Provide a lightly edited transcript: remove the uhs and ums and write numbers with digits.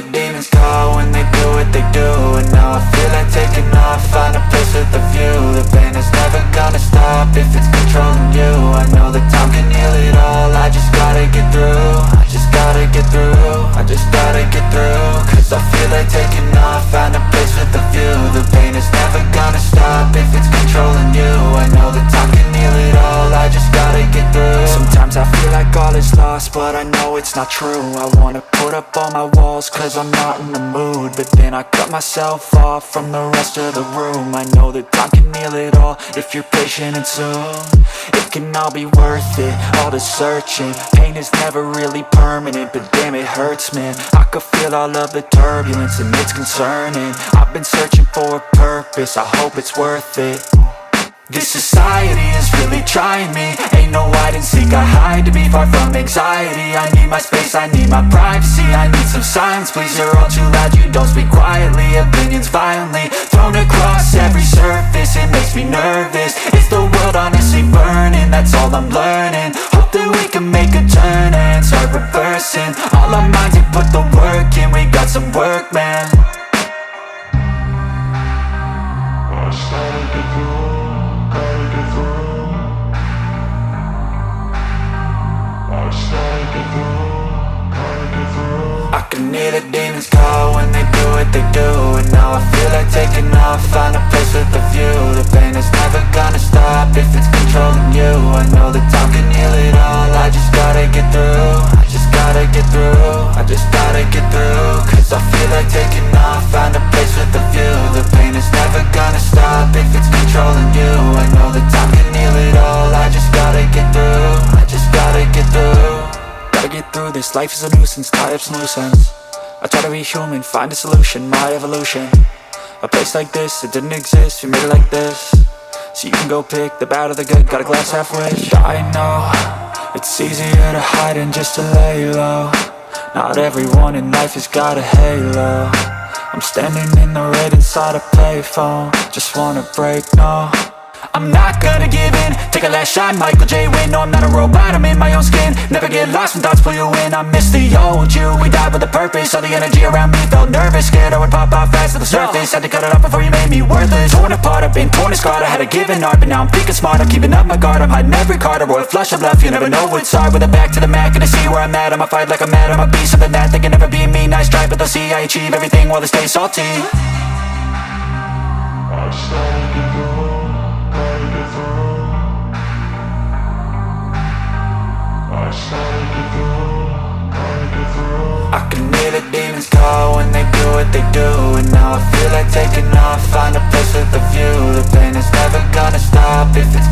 the demons call when they do what they do. And now I feel like taking off, find a place with a view. The pain is never gonna stop if it's controlling you. I know that time can heal it all, I just gotta get through. I just gotta get through, I just gotta get through. Cause I feel like taking off, find a place with a view. The pain is never gonna stop if it's controlling you. I know that time can heal it all, I just gotta get through. Sometimes I feel like all is lost, but I know it's not true. I wanna put up all my walls cause I'm not in the mood, but then I cut myself off from the rest of the room. I know that time can heal it all if you're patient and soon it can all be worth it, all the searching. Pain is never really permanent, but damn it hurts, man. I could feel all of the turbulence and it's concerning. I've been searching for a purpose, I hope it's worth it. This society is really trying me. Ain't no hide and seek, I hide to be far from anxiety. I need my space, I need my privacy. I need some silence, please, you're all too loud. You don't speak quietly, opinions violently thrown across every surface. It makes me nervous, is the world honestly burning? That's all I'm learning. Hope that we can make a turn and start reversing all our minds and put the work in. We got some work, man. I can hear the demons call when they do what they do. And now I feel like taking off, find a place with a view. The pain is never gonna stop if it's controlling you. I know that time can heal it all, I just gotta get through. I just gotta get through, I just gotta get through. Cause I feel like taking off, find a place with a view. The pain is never gonna stop if it's controlling you. I know that time can heal it all, I just gotta get through. I just gotta get through. Gotta get through this, life is a nuisance, tie up some loose ends. I try to be human, find a solution, my evolution. A place like this, it didn't exist, we made it like this. So you can go pick the bad or the good, got a glass half wish. I know, it's easier to hide than just to lay low. Not everyone in life has got a halo. I'm standing in the red inside a payphone, just wanna break, no. I'm not gonna give in, take a last shot, Michael J. Win. No, I'm not a robot, I'm in my own skin. Never get lost when thoughts pull you in. I miss the old you, we died with a purpose. All the energy around me felt nervous, scared I would pop out fast to the surface. Had to cut it off before you made me worthless. Torn apart, I've been torn and scarred. I had a given art, but now I'm thinking smart. I'm keeping up my guard, I'm hiding every card. A royal flush of love, you never know what's hard. With a back to the mat, gonna see where I'm at. I'ma fight like I'm mad, I'ma be something that they can never be me. Nice try, but they'll see I achieve everything while they stay salty. I can hear the demons call when they do what they do. And now I feel like taking off, find a place with a view. The pain is never gonna stop if it's